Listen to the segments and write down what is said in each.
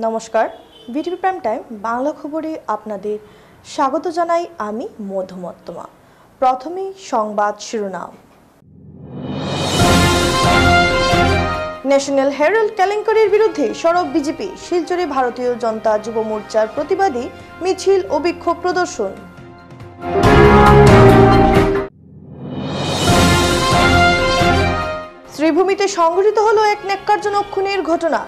নমস্কার, BTV prime time Bangla খবরে আপনাদের স্বাগত জানাই আমি মধুমত্তমা। প্রথমেই সংবাদ শিরোনাম। ন্যাশনাল হেরাল্ড কেলেঙ্কারির বিরুদ্ধে সরব বিজেপি, শিলচরে ভারতীয় জনতা যুব মোর্চার প্রতিবাদী মিছিল ও বিক্ষোভ প্রদর্শন। শ্রীভূমিতে সংঘটিত হলো এক ন্যাক্কারজনক খুনের ঘটনা।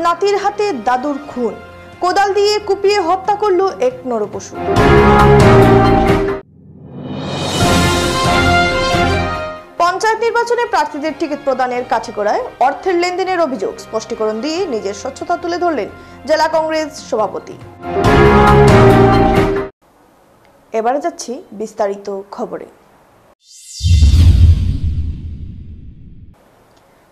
নাতির হাতে দাদুর খুন, কোদাল দিয়ে কুপিয়ে হত্যা করল এক নরপশু। পঞ্চায়েত নির্বাচনে প্রার্থীদের টিকিট প্রদানের কাঠিগড়ায় অর্থের লেনদেনের অভিযোগ, স্পষ্টীকরণ দিয়ে নিজের স্বচ্ছতা তুলে ধরলেন জেলা কংগ্রেস সভাপতি। এবারে যাচ্ছি বিস্তারিত খবরে।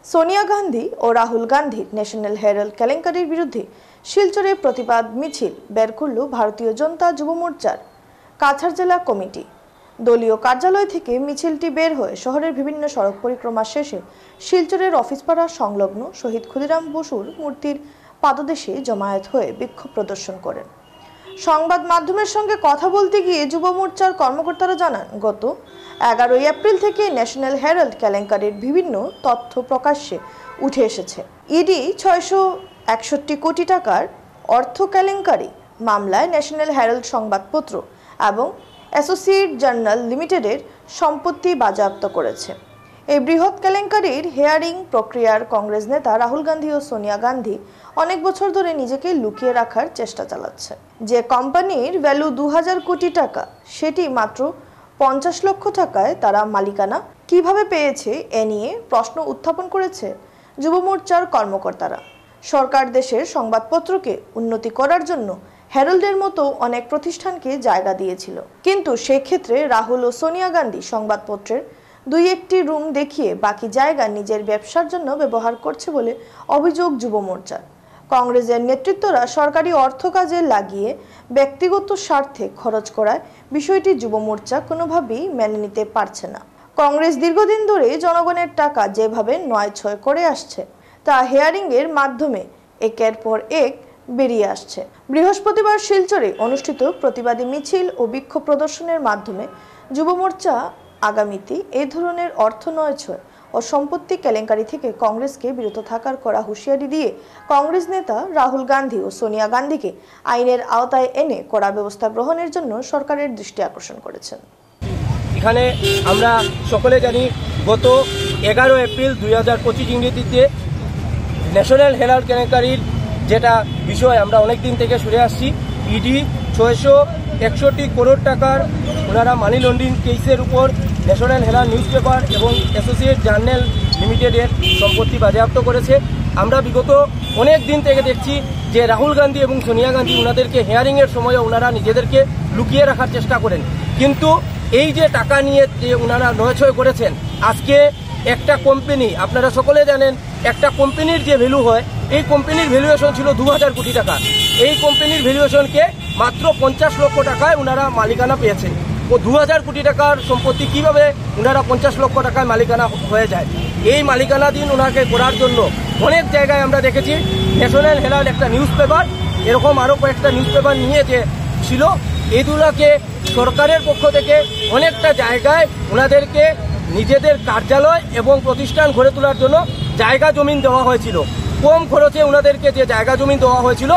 সোনিয়া গান্ধী ও রাহুল গান্ধীর ন্যাশনাল হেরাল্ড কেলেঙ্কারির বিরুদ্ধে শিলচরে প্রতিবাদ মিছিল বের করল ভারতীয় জনতা যুব মোর্চার কাছাড় জেলা কমিটি। দলীয় কার্যালয় থেকে মিছিলটি বের হয়ে শহরের বিভিন্ন সড়ক পরিক্রমা শেষে শিলচরের অফিসপাড়া সংলগ্ন শহীদ ক্ষুদিরাম বসুর মূর্তির পাদদেশে জমায়েত হয়ে বিক্ষোভ প্রদর্শন করেন। সংবাদ মাধ্যমের সঙ্গে কথা বলতে গিয়ে যুব মোর্চার কর্মকর্তারা জানান, গত 11 এপ্রিল থেকে ন্যাশনাল হেরাল্ড কেলেঙ্কারির বিভিন্ন তথ্য প্রকাশ্যে উঠে এসেছে। ইডি 661 কোটি টাকার অর্থ কেলেঙ্কারি মামলায় ন্যাশনাল হেরাল্ড সংবাদপত্র এবং অ্যাসোসিয়েট জার্নাল লিমিটেডের সম্পত্তি বাজেয়াপ্ত করেছে। এই বৃহৎ কেলেঙ্কারির হেয়ারিং প্রক্রিয়ার কংগ্রেস নেতা রাহুল গান্ধী ও সোনিয়া গান্ধী অনেক বছর ধরে নিজেকে লুকিয়ে রাখার চেষ্টা চালাচ্ছে। যে কোম্পানির ভ্যালু 2000 কোটি টাকা, সেটি মাত্র 50 লক্ষ টাকায় তারা মালিকানা কিভাবে পেয়েছে এ নিয়ে প্রশ্ন উত্থাপন করেছে যুব মোর্চার কর্মকর্তারা। সরকার দেশের সংবাদপত্রকে উন্নতি করার জন্য হেরাল্ডের মতো অনেক প্রতিষ্ঠানকে জায়গা দিয়েছিল, কিন্তু সেক্ষেত্রে রাহুল ও সোনিয়া গান্ধী সংবাদপত্রের 2-1টি রুম দেখিয়ে বাকি জায়গা নিজের ব্যবসার জন্য ব্যবহার করছে বলে অভিযোগ যুব মোর্চার। কংগ্রেসের নেতৃত্বরা সরকারি অর্থ কাজে লাগিয়ে ব্যক্তিগত স্বার্থে খরচ করায় বিষয়টি যুব মোর্চা কোনোভাবেই মেনে নিতে পারছে না। কংগ্রেস দীর্ঘদিন ধরে জনগণের টাকা যেভাবে নয়-ছয় করে আসছে, তা হেয়ারিংয়ের মাধ্যমে একের পর এক বেরিয়ে আসছে। বৃহস্পতিবার শিলচরে অনুষ্ঠিত প্রতিবাদী মিছিল ও বিক্ষোভ প্রদর্শনের মাধ্যমে যুব মোর্চা আগামীতে এই ধরনের অর্থ নয়-ছয় ও সম্পত্তি কেলেঙ্কারি থেকে কংগ্রেসকে বিরত থাকার কড়া হুঁশিয়ারি দিয়ে কংগ্রেস নেতা রাহুল গান্ধী ও সোনিয়া গান্ধীকে আইনের আওতায় এনে কড়া ব্যবস্থা গ্রহণের জন্য সরকারের দৃষ্টি আকর্ষণ করেছেন। এখানে আমরা সকলে জানি, গত 11 এপ্রিল 2025 ইংরেজিতে ন্যাশনাল হেরাল্ড কেলেঙ্কারির যেটা বিষয় আমরা অনেক দিন থেকে শুনে আসছি, ইডি 661 করোড় টাকার ওনারা মানি লন্ডারিং কেসের উপর ন্যাশনাল হেরাল্ড নিউজ পেপার এবং অ্যাসোসিয়েট জার্নাল লিমিটেডের সম্পত্তি বাজেয়াপ্ত করেছে। আমরা বিগত অনেক দিন থেকে দেখছি যে রাহুল গান্ধী এবং সোনিয়া গান্ধী ওনাদেরকে হেয়ারিংয়ের সময় ওনারা নিজেদেরকে লুকিয়ে রাখার চেষ্টা করেন, কিন্তু এই যে টাকা নিয়ে যে ওনারা নয়-ছয় করেছেন, আজকে একটা কোম্পানি, আপনারা সকলে জানেন, একটা কোম্পানির যে ভ্যালু হয়, এই কোম্পানির ভ্যালুয়েশন ছিল 2000 কোটি টাকা। এই কোম্পানির ভ্যালুয়েশনকে মাত্র 50 লক্ষ টাকায় ওনারা মালিকানা পেয়েছেন। ও 2000 কোটি টাকার সম্পত্তি কিভাবে ওনারা 50 লক্ষ টাকায় মালিকানা হয়ে যায়? এই মালিকানাধীন ওনাকে করার জন্য অনেক জায়গায় আমরা দেখেছি ন্যাশনাল হেরাল্ড একটা নিউজ পেপার, এরকম আরও কয়েকটা নিউজ পেপার নিয়ে যে ছিল, এগুলোকে সরকারের পক্ষ থেকে অনেকটা জায়গায় ওনাদেরকে নিজেদের কার্যালয় এবং প্রতিষ্ঠান গড়ে তোলার জন্য জায়গা জমিন দেওয়া হয়েছিল। কম খরচে ওনাদেরকে যে জায়গা জমিন দেওয়া হয়েছিল,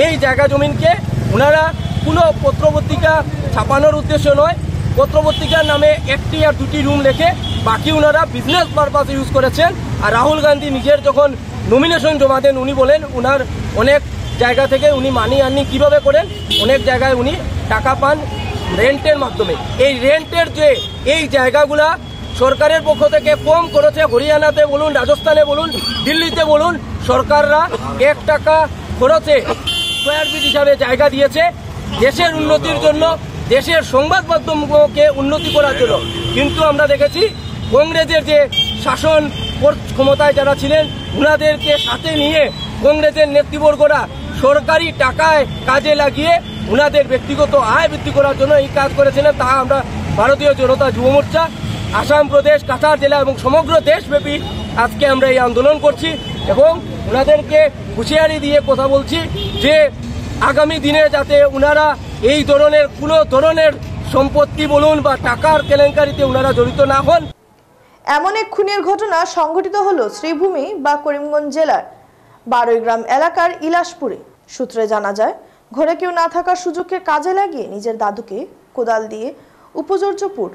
এই জায়গা জমিনকে ওনারা কোনো পত্রপত্রিকা ছাপানোর উদ্দেশ্য নয়, পত্রপত্রিকার নামে 1টি আর 2টি রুম লেখে বাকি ওনারা বিজনেস পারপাসে ইউজ করেছেন। আর রাহুল গান্ধী নিজের যখন নমিনেশন জমা দেন, উনি বলেন ওনার অনেক জায়গা থেকে উনি মানি আর্নিং কীভাবে করেন, অনেক জায়গায় উনি টাকা পান রেন্টের মাধ্যমে। এই রেন্টের যে এই জায়গাগুলা সরকারের পক্ষ থেকে কম খরচে হরিয়ানাতে বলুন, রাজস্থানে বলুন, দিল্লিতে বলুন, সরকাররা 1 টাকা খরচে স্কোয়ার ফিট হিসাবে জায়গা দিয়েছে দেশের উন্নতির জন্য, দেশের সংবাদ মাধ্যমকে উন্নতি করার জন্য। কিন্তু আমরা দেখেছি কংগ্রেসের যে শাসন ক্ষমতায় যারা ছিলেন, ওনাদেরকে সাথে নিয়ে কংগ্রেসের নেতৃবর্গরা সরকারি টাকায় কাজে লাগিয়ে ওনাদের ব্যক্তিগত আয় বৃদ্ধি করার জন্য এই কাজ করেছিলেন। তা আমরা ভারতীয় জনতা যুব মোর্চা আসাম প্রদেশ, কাছাড় জেলা এবং সমগ্র দেশব্যাপী আজকে আমরা এই আন্দোলন করছি। এবং ওনাদেরকে হুঁশিয়ারি দিয়ে কথা বলছি যে আগামী দিনে যাতে ওনারা এই ধরনের কোনো ধরনের সম্পত্তি বলুন বা টাকার কেলেঙ্কারিতে ওনারা জড়িত না হন। এমন এক খুনের ঘটনা সংঘটিত হলো শ্রীভূমি বা করিমগঞ্জ জেলার বারৈগ্রাম এলাকার ইলাশপুরে। সূত্রে জানা যায়, ঘরে কেউ না থাকার সুযোগকে কাজে লাগিয়ে নিজের দাদুকে কোদাল দিয়ে উপর্যপুর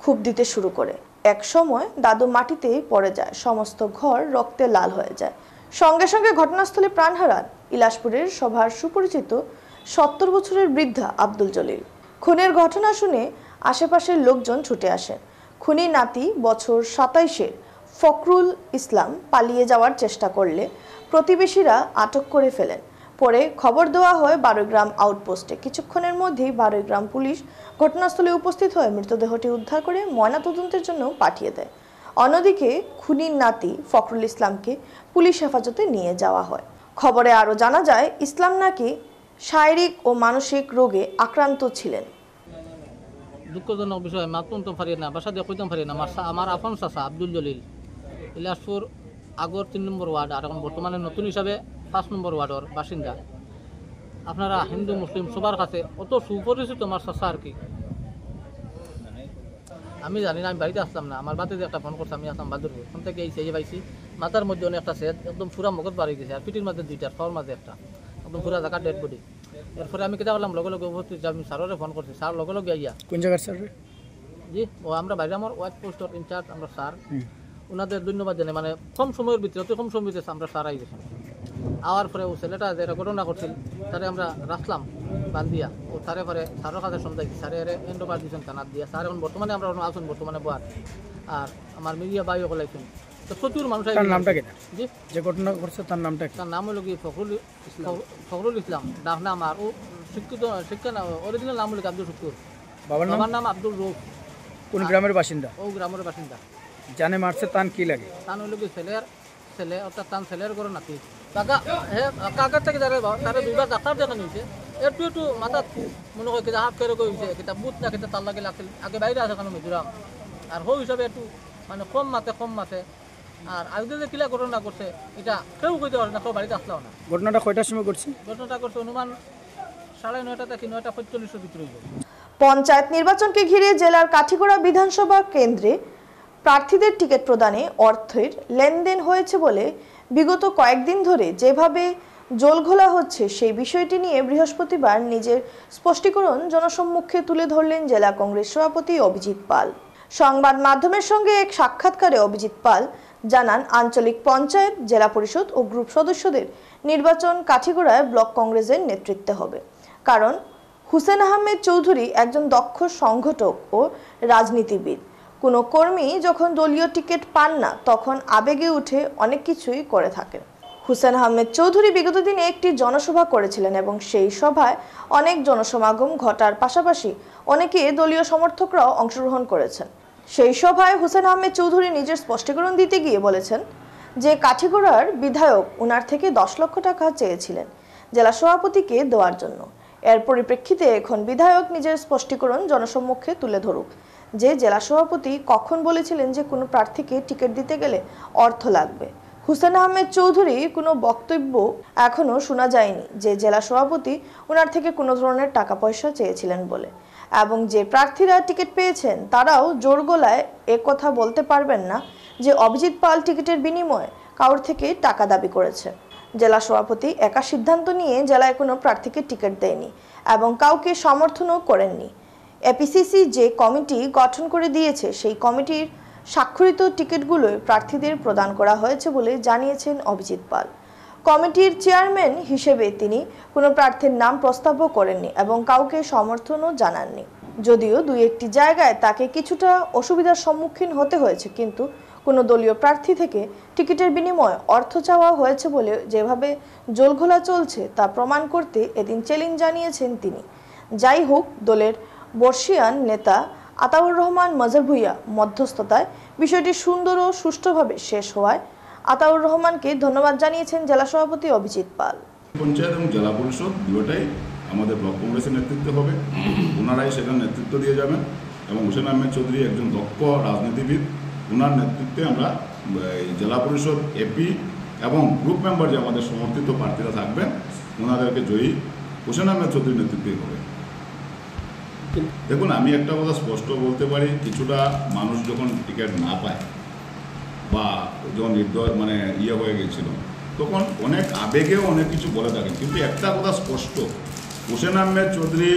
খুব দিতে শুরু করে। এক সময় দাদু মাটিতে পড়ে যায়, সমস্ত ঘর রক্তে লাল হয়ে যায়। সঙ্গে সঙ্গে ঘটনাস্থলে প্রাণ হারান ইলাশপুরের সভার সুপরিচিত 70 বছরের বৃদ্ধা আব্দুল জলিল। খুনের ঘটনা শুনে আশেপাশের লোকজন ছুটে আসেন। খুনি নাতি বছর 27-এর ফখরুল ইসলাম পালিয়ে যাওয়ার চেষ্টা করলে প্রতিবেশীরা আটক করে ফেলেন। পরে খবর দেওয়া হয় বারৈগ্রাম আউটপোস্টে। কিছুক্ষণের মধ্যেই বারৈগ্রাম পুলিশ ঘটনাস্থলে উপস্থিত হয়ে মৃতদেহটি উদ্ধার করে ময়নাতদন্তের জন্য পাঠিয়ে দেয়। অন্যদিকে খুনির নাতি ফখরুল ইসলামকে পুলিশ হেফাজতে নিয়ে যাওয়া হয়। খবরে আরও জানা যায়, ইসলাম নাকি শারীরিক ও মানসিক রোগে আক্রান্ত ছিলেন। দুঃখজনক বিষয়, মাতুন তো পারি না, বাসা দিয়ে কইতাম পারি না। আমার আপন চাচা আব্দুল জলিল ইলাসপুর আগর 3 নম্বর ওয়ার্ড, আর এখন বর্তমানে নতুন হিসাবে 5 নম্বর ওয়ার্ডের বাসিন্দা। আপনারা হিন্দু মুসলিম সবার কাছে অত সুপরিচিত আমার চাচা আর কি। আমি জানি না, আমি বাড়িতে আসলাম না। আমার বাড়িতে একটা ফোন করছে, আমি আসলাম বাদুরপুর। ফোন থেকে এই সেই পাইছি মাথার মধ্যে অনেকটা সেট, একদম পুরা মগজ বাড়ি গেছে, আর পিটির মধ্যে 2টা, ফর মাঝে একটা, একদম পুরা জায়গা ডেড বডি। এরপরে আমি কেটে গেলাম, লগে লগে উপস্থিত। আমি স্যারের ফোন করছি, স্যার লগে লগে আইয়া। কোন জায়গার স্যার? জি, ও আমরা বাইরে আমার ওয়াইফ পোস্টর ইনচার্জ আমরা স্যার। ওনাদের ধন্যবাদ জানাই, মানে কম সময়ের ভিতরে, অতি কম সময়ের ভিতরে আমরা স্যার আই গেছি। আওয়ার পরে ও ছেলেটা যেটা ঘটনা করছিল তারে আমরা রাখলাম বান্ধিয়া। ও তারে পরে স্যারের কাছে সমঝাইছি, স্যারে এন্ডোবার দিয়েছেন কানাত দিয়া। স্যার এখন বর্তমানে আমরা আসুন বর্তমানে বোয়ার, আর আমার মিডিয়া বাইও কলাইছেন। তো প্রচুর মানুষ। তার নামটা কি? জি, যে ঘটনা করছে তার নামটা কি? তার নাম হলো কি ফখরুল ইসলাম, ডাক নাম। আর ও শিক্ষিত শিক্ষা না, অরিজিনাল নাম হলো আব্দুল শুকুর। বাবার নাম আব্দুল রৌফ। কোন গ্রামের বাসিন্দা? ও গ্রামের বাসিন্দা। জানে মারছে তান কি লাগে? তান হইল কি ছেলে, অর্থাৎ তান ছেলের ঘরে নাতি। কাকা কাকার থেকে যারা তারা 2বার ডাক্তার দেখানো হয়েছে। একটু মাথা মনে হয় কিনা হাফ করে হয়েছে, কিতা বুথ না কিতা তার লাগে লাগছিল। আগে বাইরে আছে কেন মিজোরাম, আর হো হিসাবে একটু মানে কম মাতে। আর আগে যে কিলা ঘটনা করছে এটা কেউ কইতে পারে না, কেউ বাড়িতে আসলেও না। ঘটনাটা কয়টার সময় করছে? ঘটনাটা করছে অনুমান 9:30 থেকে 9:45 ভিতরে। পঞ্চায়েত নির্বাচনকে ঘিরে জেলার কাঠিগড়া বিধানসভা কেন্দ্রে প্রার্থীদের টিকিট প্রদানে অর্থের লেনদেন হয়েছে বলে বিগত কয়েকদিন ধরে যেভাবে জলঘোলা হচ্ছে, সেই বিষয়টি নিয়ে বৃহস্পতিবার নিজের স্পষ্টীকরণ জনসম্মুখে তুলে ধরলেন জেলা কংগ্রেস সভাপতি অভিজিৎ পাল। সংবাদ মাধ্যমের সঙ্গে এক সাক্ষাৎকারে অভিজিৎ পাল জানান, আঞ্চলিক পঞ্চায়েত, জেলা পরিষদ ও গ্রুপ সদস্যদের নির্বাচন কাঠিগড়ায় ব্লক কংগ্রেসের নেতৃত্বে হবে। কারণ হুসেন আহমেদ চৌধুরী একজন দক্ষ সংগঠক ও রাজনীতিবিদ। কোনো কর্মী যখন দলীয় টিকিট পান না, তখন আবেগে উঠে অনেক কিছুই করে থাকেন। হুসেন আহমেদ চৌধুরী বিগত দিনে একটি জনসভা করেছিলেন এবং সেই সভায় অনেক জনসমাগম ঘটার পাশাপাশি অনেকে দলীয় সমর্থকরাও অংশগ্রহণ করেছেন। সেই সভায় হুসেন আহমেদ চৌধুরী নিজের স্পষ্টীকরণ দিতে গিয়ে বলেছেন যে কাঠিগড়ার বিধায়ক ওনার থেকে 10 লক্ষ টাকা চেয়েছিলেন জেলা সভাপতিকে দেওয়ার জন্য। এর পরিপ্রেক্ষিতে এখন বিধায়ক নিজের স্পষ্টীকরণ জনসম্মুখে তুলে ধরুক যে জেলা সভাপতি কখন বলেছিলেন যে কোনো প্রার্থীকে টিকিট দিতে গেলে অর্থ লাগবে। হুসেন আহমেদ চৌধুরী কোনো বক্তব্য এখনো শোনা যায়নি যে জেলা সভাপতি ওনার থেকে কোনো ধরনের টাকা পয়সা চেয়েছিলেন বলে, এবং যে প্রার্থীরা টিকিট পেয়েছেন তারাও জোর গলায় কথা বলতে পারবেন না যে অভিজিৎ পাল টিকিটের বিনিময়ে কারোর থেকে টাকা দাবি করেছে। জেলা সভাপতি একা সিদ্ধান্ত নিয়ে জেলায় কোনো প্রার্থীকে টিকিট দেয়নি এবং কাউকে সমর্থনও করেননি। এপিসিসি যে কমিটি গঠন করে দিয়েছে, সেই কমিটির স্বাক্ষরিত টিকিটগুলোই প্রার্থীদের প্রদান করা হয়েছে বলে জানিয়েছেন অভিজিৎ পাল। কমিটির চেয়ারম্যান হিসেবে তিনি কোনো প্রার্থীর নাম প্রস্তাবও করেননি এবং কাউকে সমর্থনও জানাননি। যদিও 2-1টি জায়গায় তাকে কিছুটা অসুবিধার সম্মুখীন হতে হয়েছে, কিন্তু কোনো দলীয় প্রার্থী থেকে টিকিটের বিনিময়ে অর্থ চাওয়া হয়েছে বলে যেভাবে জলঘোলা চলছে তা প্রমাণ করতে এদিন চ্যালেঞ্জ জানিয়েছেন তিনি। যাই হোক, দলের বর্ষিয়ান নেতা আতাউর রহমান মজর ভুইয়া মধ্যস্থতায় বিষয়টি সুন্দর ও সুষ্ঠুভাবে শেষ হওয়ায় আতাউর রহমানকে ধন্যবাদ জানিয়েছেন জেলা সভাপতি অভিজিৎ পাল। পঞ্চায়েত এবং জেলা পরিষদ দুটোটাই আমাদের ব্লক কংগ্রেসের নেতৃত্বে হবে, ওনারাই সেখানে নেতৃত্ব দিয়ে যাবেন এবং হুসেন আহমেদ চৌধুরী একজন দক্ষ রাজনীতিবিদ, ওনার নেতৃত্বে আমরা জেলা পরিষদ এপি এবং গ্রুপ মেম্বার যে আমাদের সমর্থিত প্রার্থীরা থাকবেন ওনাদেরকে জয়ী হোসেন আহমেদ চৌধুরীর নেতৃত্বেই হবে। দেখুন, আমি একটা কথা স্পষ্ট বলতে পারি, কিছুটা মানুষ যখন টিকিট না পায় বা যখন নির্দয় হয়ে গেছিল তখন অনেক আবেগেও অনেক কিছু বলে থাকেন, কিন্তু একটা কথা স্পষ্ট, হোসেন আহমেদ চৌধুরী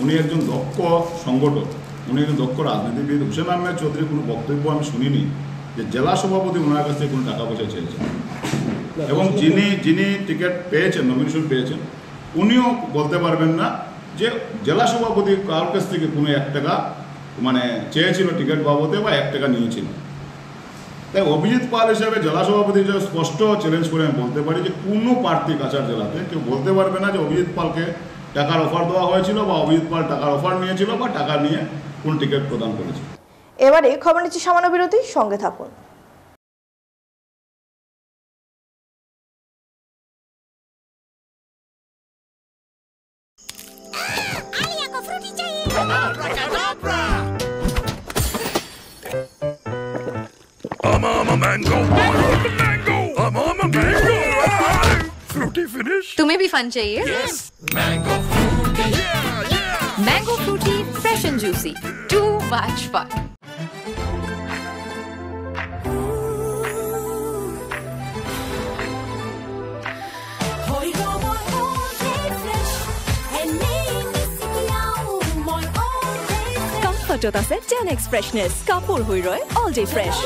উনি একজন দক্ষ সংগঠক, উনি একজন দক্ষ রাজনীতিবিদ। হোসেন আহমেদ চৌধুরীর কোনো বক্তব্য আমি শুনিনি যে জেলা সভাপতি ওনার কাছ থেকে কোনো টাকা পয়সা চেয়েছেন, এবং যিনি টিকিট পেয়েছেন, নমিনেশন পেয়েছেন, উনিও বলতে পারবেন না যে জেলা সভাপতি কারোর কাছ থেকে কোনো 1 টাকা চেয়েছিল টিকিট বাবদে বা 1 টাকা নিয়েছিল। তাই অভিজিৎ পাল হিসেবে জেলা সভাপতি স্পষ্ট চ্যালেঞ্জ করে আমি বলতে পারি যে কোনো প্রার্থী কাছাড় জেলাতে কেউ বলতে পারবে না যে অভিজিৎ পালকে টাকার অফার দেওয়া হয়েছিল বা অভিজিৎ পাল টাকার অফার নিয়েছিল বা টাকা নিয়ে কোন টিকিট প্রদান করেছে। এবারে খবর নিচ্ছি সামান্য বিরতি, সঙ্গে থাকুন। I'm a mango. I'm a mango. Fruity finish. तुम्हें भी फन चाहिए? Yes. Mango fruity. Yeah. Mango fruity, fresh and juicy. Too much fun. কমফৰ্টত আছে 10x ফ্ৰেছনেছ, কাপোৰ হৈ ৰয় অল ডে ফ্ৰেছ।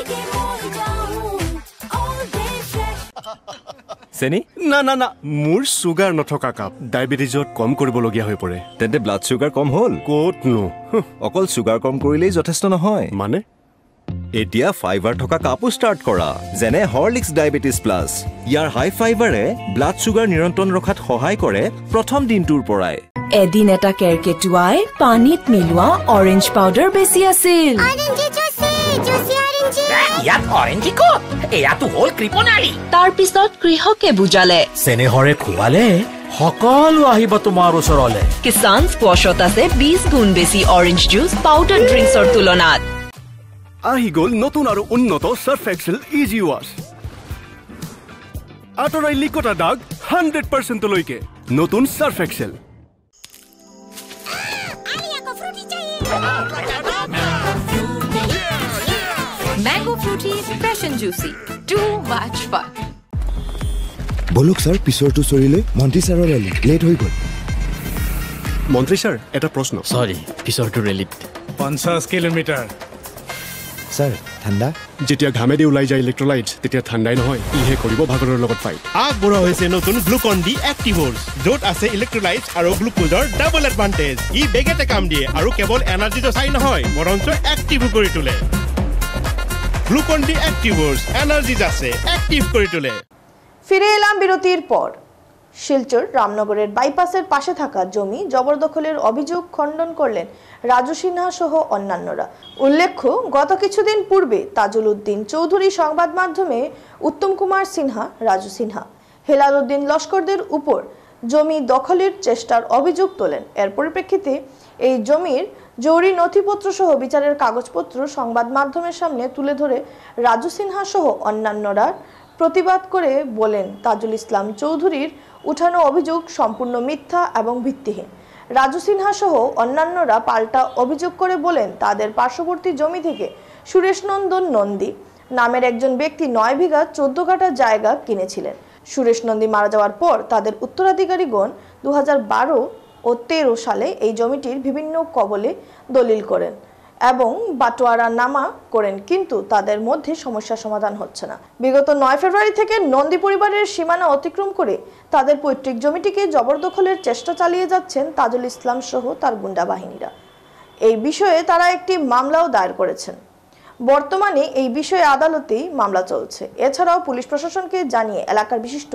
চেনি না না না, মোৰ চুগাৰ নথকা কাপ ডায়েবেটিছত কম কৰিবলগীয়া হৈ পৰে। তেন্তে ব্লাড চুগাৰ কম হ'ল? ক'তনো, অকল চুগাৰ কম কৰিলেই যথেষ্ট নহয়। মানে এতিয়া ফাইবাৰ থকা কাপো ষ্টাৰ্ট কৰা, যেনে হৰলিক্স ডায়েবেটিছ প্লাছ। ইয়াৰ হাই ফাইবাৰে ব্লাড চুগাৰ নিয়ন্ত্ৰণ ৰখাত সহায় কৰে প্ৰথম দিনটোৰ পৰাই। এদিন এটা কেৰকেটুৱাই পানীত মিলোৱা অৰেঞ্জ পাউডাৰ বেছি আছিল। তাৰ পিছত কৃষকে বুজালে চেনেহৰে খুৱালে সকলো আহিব তোমাৰ ওচৰলে। কিষাণ স্কোৱাছত আছে 20 গুণ বেছি অৰেঞ্জ জুচ পাউডাৰ ড্ৰিংকছৰ তুলনাত। আহি গ'ল নতুন আৰু উন্নত সাৰ্ফ এক্সেল ইজি ৱাছ। আঁতৰাই লিকতা দাগ 100%লৈকে। নতুন Surf Excel. Mango fruity, fresh and juicy. Too much fun. বলক স্যার, পিছৰটো চৰিলে মন্ত্ৰী ছাৰৰ ৰেলী লেট হৈ গ'ল। মন্ত্ৰী ছাৰ, এটা প্ৰশ্ন। সৰি, পিছৰটো ৰেলীত 50 কিলোমিটাৰ। স্যাৰ, ঠাণ্ডা? যেতিয়া ঘামেদি ওলাই যায় ইলেক্ট্ৰলাইটছ, তেতিয়া ঠাণ্ডাই নহয়, ইহে কৰিব ভাগৰৰ লগত ফাইট। আগবঢ়োৱা হৈছে নতুন গ্লুকন ডি এক্টিভৰ্ছ, য'ত আছে ইলেক্ট্ৰলাইটছ আৰু গ্লুকোজৰ ডাবল এডভান্টেজ। ই বেগেতে কাম দিয়ে আৰু কেৱল এনাৰ্জিটো চাই নহয়, বৰঞ্চ এক্টিভো কৰি তোলে। গ্লুকন ডি এক্টিভৰ্ছ, এনাৰ্জি আছে, এক্টিভ কৰি তোলে। ফিরে এলাম বিরতির পর। শিলচর রামনগরের বাইপাসের পাশে থাকা জমি জবরদখলের অভিযোগ খণ্ডন করলেন রাজু সিনহা সহ অন্যান্যরা। উল্লেখ্য, গত কিছুদিন পূর্বে তাজুল উদ্দিন চৌধুরী সংবাদ মাধ্যমে উত্তম কুমার সিনহা, রাজু সিনহা, হেলাল উদ্দিন লস্করদের উপর জমি দখলের চেষ্টার অভিযোগ তোলেন। এর পরিপ্রেক্ষিতে এই জমির জরুরি নথিপত্র সহ বিচারের কাগজপত্র সংবাদ মাধ্যমের সামনে তুলে ধরে রাজু সিনহা সহ অন্যান্যরা প্রতিবাদ করে বলেন তাজুল ইসলাম চৌধুরীর উঠানো অভিযোগ সম্পূর্ণ মিথ্যা এবং ভিত্তিহীন। রাজু সিনহা সহ অন্যান্যরা পাল্টা অভিযোগ করে বলেন তাদের পার্শ্ববর্তী জমি থেকে সুরেশ নন্দন নন্দী নামের একজন ব্যক্তি 9 বিঘা 14 কাঠা জায়গা কিনেছিলেন। সুরেশ নন্দী মারা যাওয়ার পর তাদের উত্তরাধিকারীগণ 2012 ও 13 সালে এই জমিটির বিভিন্ন কবলে দলিল করেন এবং বাটোয়ারা নামা করেন, কিন্তু তাদের মধ্যে সমস্যা সমাধান হচ্ছে না। বিগত 9 ফেব্রুয়ারি থেকে নন্দী পরিবারের সীমানা অতিক্রম করে তাদের পৈতৃক জমিটিকে জবরদখলের চেষ্টা চালিয়ে যাচ্ছেন তাজুল ইসলাম সহ তার গুন্ডা বাহিনীরা। এই বিষয়ে তারা একটি মামলাও দায়ের করেছেন। বর্তমানে এই বিষয়ে আদালতেই মামলা চলছে। এছাড়াও পুলিশ প্রশাসনকে জানিয়ে এলাকার বিশিষ্ট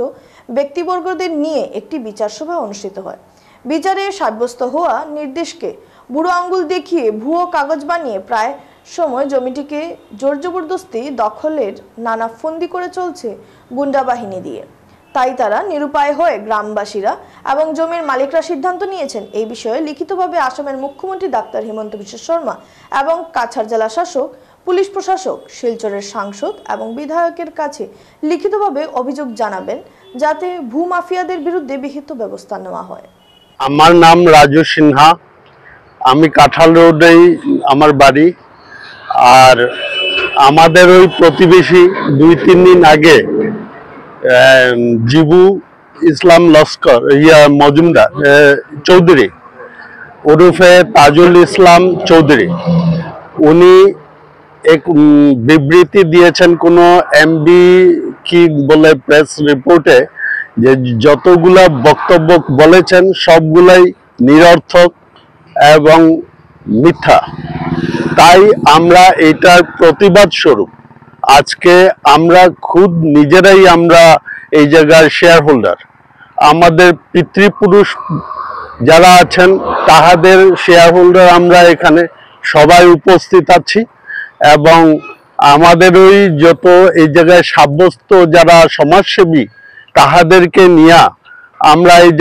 ব্যক্তিবর্গদের নিয়ে একটি বিচার সভা অনুষ্ঠিত হয়। বিচারে সাব্যস্ত হওয়া নির্দেশকে বুড়ো আঙ্গুল দেখিয়ে ভুয়ো কাগজ বানিয়ে প্রায় সময় জমিটিকে জোর জবরদস্তি দখলের নানা ফন্দি করে চলছে গুন্ডা বাহিনী দিয়ে। তাই তারা নিরুপায় হয়ে গ্রামবাসীরা এবং জমির মালিকরা সিদ্ধান্ত নিয়েছেন এই বিষয়ে লিখিতভাবে আসামের মুখ্যমন্ত্রী ডাক্তার হিমন্ত বিশ্ব শর্মা এবং কাছাড় জেলা শাসক পুলিশ প্রশাসক শিলচরের সাংসদ এবং বিধায়কের কাছে লিখিতভাবে অভিযোগ জানাবেন যাতে ভূমাফিয়াদের বিরুদ্ধে বিহিত ব্যবস্থা নেওয়া হয়। আমার নাম রাজু সিনহা, আমি কাঁঠাল রোডেই আমার বাড়ি। আর আমাদের ওই প্রতিবেশী 2-3 দিন আগে জিবু ইসলাম লস্কর মজুমদার চৌধুরী ওরফে তাজুল ইসলাম চৌধুরী, উনি এক বিবৃতি দিয়েছেন কোনো এমবি কি বলে প্রেস রিপোর্টে, যে যতগুলা বক্তব্য বলেছেন সবগুলাই নিরর্থক এবং মিথ্যা। তাই আমরা এটার প্রতিবাদ স্বরূপ আজকে আমরা খুদ নিজেরাই আমরা এই জায়গার শেয়ার হোল্ডার, আমাদের পিতৃপুরুষ যারা আছেন তাহাদের শেয়ার হোল্ডার আমরা এখানে সবাই উপস্থিত আছি। এবং আমাদের ওই যত এই জায়গায় সাব্যস্ত যারা সমাজসেবী তাহাদেরকে নিয়ে আমরা এই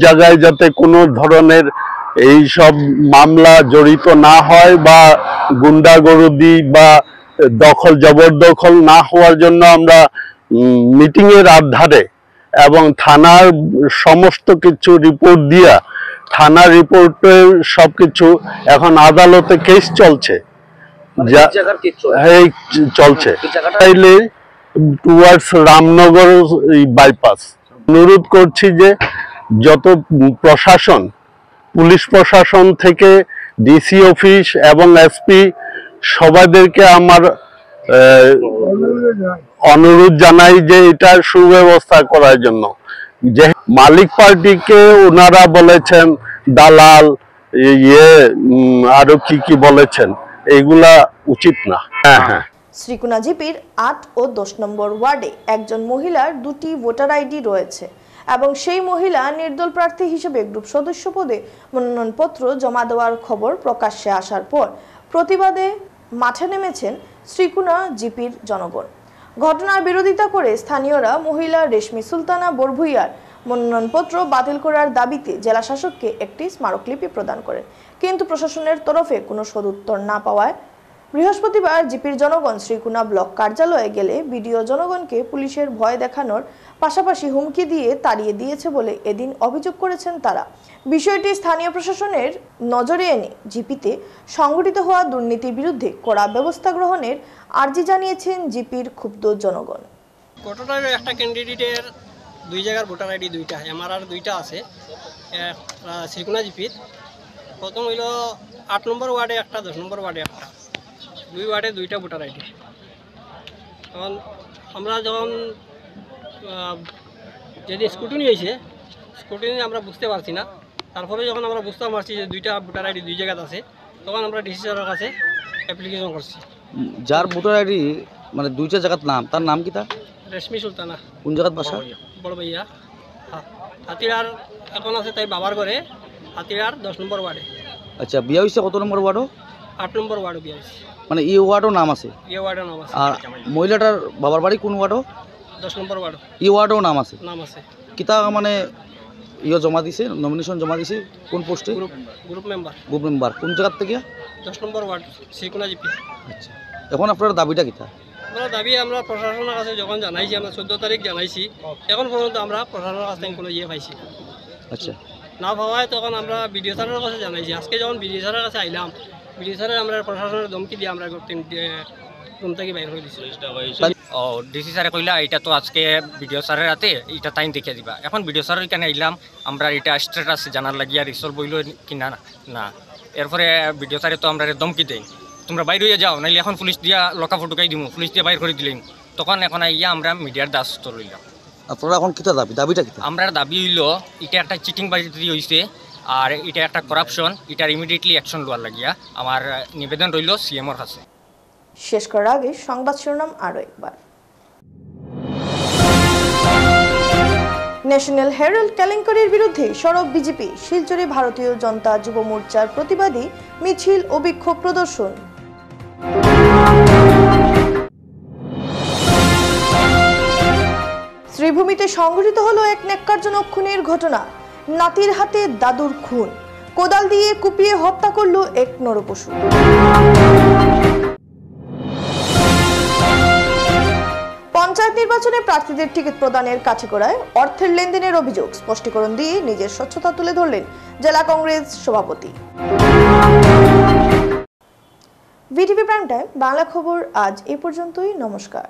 জায়গায় যাতে কোনো ধরনের এই সব মামলা জড়িত না হয় বা গুন্ডাগর্দি বা দখল জবরদখল না হওয়ার জন্য আমরা মিটিংয়ের আধারে এবং থানার সমস্ত কিছু রিপোর্ট দিয়া, থানার রিপোর্টের সবকিছু এখন আদালতে কেস চলছে, চলছে টুয়ার্ডস রামনগর বাইপাস। অনুরোধ করছি যে যত প্রশাসন, পুলিশ প্রশাসন থেকে ডিসি অফিস এবং এসপি সবাইদেরকে আমার অনুরোধ জানাই যে এটা সুব্যবস্থা করার জন্য। যে মালিক পার্টিকে ওনারা বলেছেন দালাল, আরো কি বলেছেন, এগুলা উচিত না। হ্যাঁ, শ্রীকুনা জিপির 8 ও 10 নম্বর ওয়ার্ডে একজন মহিলার 2টি ভোটার আইডি রয়েছে এবং সেই মহিলা নির্দল প্রার্থী হিসেবে গ্রুপ সদস্য পদে মনোনয়নপত্র জমা দেওয়ার খবর প্রকাশ্যে আসার পর প্রতিবাদে মাঠে নেমেছেন শ্রীকুনা জিপির জনগণ। ঘটনার বিরোধিতা করে স্থানীয়রা মহিলা রেশমি সুলতানা বরভুইয়ার মনোনয়নপত্র বাতিল করার দাবিতে জেলা শাসককে একটি স্মারকলিপি প্রদান করেন, কিন্তু প্রশাসনের তরফে কোনো সদুত্তর না পাওয়ায় বৃহস্পতিবার জিপির জনগণ শ্রীকুনা ব্লক কার্যালয়ে গেলে বিডিও জনগণকে পুলিশের ভয় দেখানোর পাশাপাশি হুমকি দিয়ে তাড়িয়ে দিয়েছে বলে এদিন অভিযোগ করেছেন তারা। বিষয়টি স্থানীয় প্রশাসনের নজরে এনে জিপিতে সংঘটিত হওয়া দুর্নীতির বিরুদ্ধে কড়া ব্যবস্থা গ্রহণের আর্জি জানিয়েছেন জিপির ক্ষুব্ধ জনগণ। ঘটনার একটা ক্যান্ডিডেটের 2 জায়গার ভোটার আইডি 2টা, আমার আর 2টা আছে শ্রীকুনা জিপির। প্রথম হইল 8 নম্বর ওয়ার্ডে একটা, 10 নম্বর ওয়ার্ডে একটা, 2 ওয়ার্ডে 2টা ভোটার আইডি। তখন আমরা যখন যদি স্কুটিনি হয়েছে, স্কুটিনি আমরা বুঝতে পারছি না, তারপরে যখন আমরা বুঝতে পারছি যে 2টা ভোটার আইডি 2 জায়গাতে আছে, তখন আমরা ডিসি স্যারের কাছে অ্যাপ্লিকেশন করছি। যার ভোটার আইডি মানে 2টা জায়গার নাম, তার নাম কি? তা রেশমি সুলতানা। কোন জায়গার বাসা? বড় ভাইয়া। হাতিরার এখন আছে তাই বাবার ঘরে, হাতিরার 10 নম্বর ওয়ার্ডে। আচ্ছা, বিয়ে হয়েছে কত নম্বর ওয়ার্ডও? 8 নম্বর ওয়ার্ডে বিয়ে হয়েছে। মানে এই ওয়ার্ডও নাম আছে? এই ওয়ার্ডের নাম আছে। আর মহিলাটার বাবার বাড়ি কোন ওয়ার্ডও? 10 নম্বর ওয়ার্ড। এই ওয়ার্ডও নাম আছে? নাম আছে। কিতা মানে জমা দিছে, নমিনেশন জমা দিছে কোন পোস্টে? Group member. গ্রুপ মেম্বার কোন জায়গা থেকে? 10 নম্বর ওয়ার্ড শ্রীকুনা জিপি। আচ্ছা, এখন আপনার দাবিটা কিতা? আমরা দাবি আমরা প্রশাসনের কাছে যখন জানাইছি, আমরা 14 তারিখ জানাইছি, এখন পর্যন্ত আমরা প্রশাসনের কাছে কোনো পাইছি। আচ্ছা, না পাওয়ায় তখন আমরা বিডিও স্যারের কাছে জানাইছি। আজকে যখন বিডিও স্যারের কাছে আইলাম, বিডিও স্যারের আমরা প্রশাসনের ধমকি দিয়ে আমরা রুম থেকে বাইর করে দিচ্ছি। ও ডিসি স্যারে কইলা এটা তো আজকে ভিডিও স্যারের হাতে, এটা টাইম দেখে দিবা। এখন ভিডিও স্যারের এখানে আইলাম, আমরা এটা স্ট্যাটাস জানার লাগিয়া রিসলভ বইল কি না না। এরপরে ভিডিও স্যারে তো আমরা ধমকি দেই, তোমরা বাইর হয়ে যাও, নাইলে এখন পুলিশ দিয়া লকা ফটুকাই দিব, পুলিশ দিয়ে বাইর করে দিলেন। তখন এখন আইয়া আমরা মিডিয়ার দাসত্ব লইলাম। আপনারা এখন কিতা দাবি? দাবিটা কিতা? আমরা দাবি হইল এটা একটা চিটিং বাজি হয়েছে, আর এটা একটা করাপশন, এটার ইমিডিয়েটলি অ্যাকশন লওয়ার লাগিয়া আমার নিবেদন রইল সিএমওর কাছে। শেষ করার আগে সংবাদ শিরোনাম আরও একবার। ন্যাশনাল হেরাল্ড কেলেঙ্কারির বিরুদ্ধে সরব বিজেপি, শিলচরে ভারতীয় জনতা যুব মোর্চার প্রতিবাদী মিছিল ও বিক্ষোভ প্রদর্শন। শ্রীভূমিতে সংঘটিত হলো এক ন্যাক্কারজনক খুনের ঘটনা। নাতির হাতে দাদুর খুন, কোদাল দিয়ে কুপিয়ে হত্যা করল এক নরপশু। নির্বাচনে প্রার্থীদের টিকিট প্রদানের কাঠিগড়ায় অর্থের লেনদেনের অভিযোগ স্পষ্টীকরণ দিয়ে নিজের স্বচ্ছতা তুলে ধরলেন জেলা কংগ্রেস সভাপতি। ভিটিভি প্রাইম টাইম বাংলা খবর আজ এ পর্যন্তই। নমস্কার।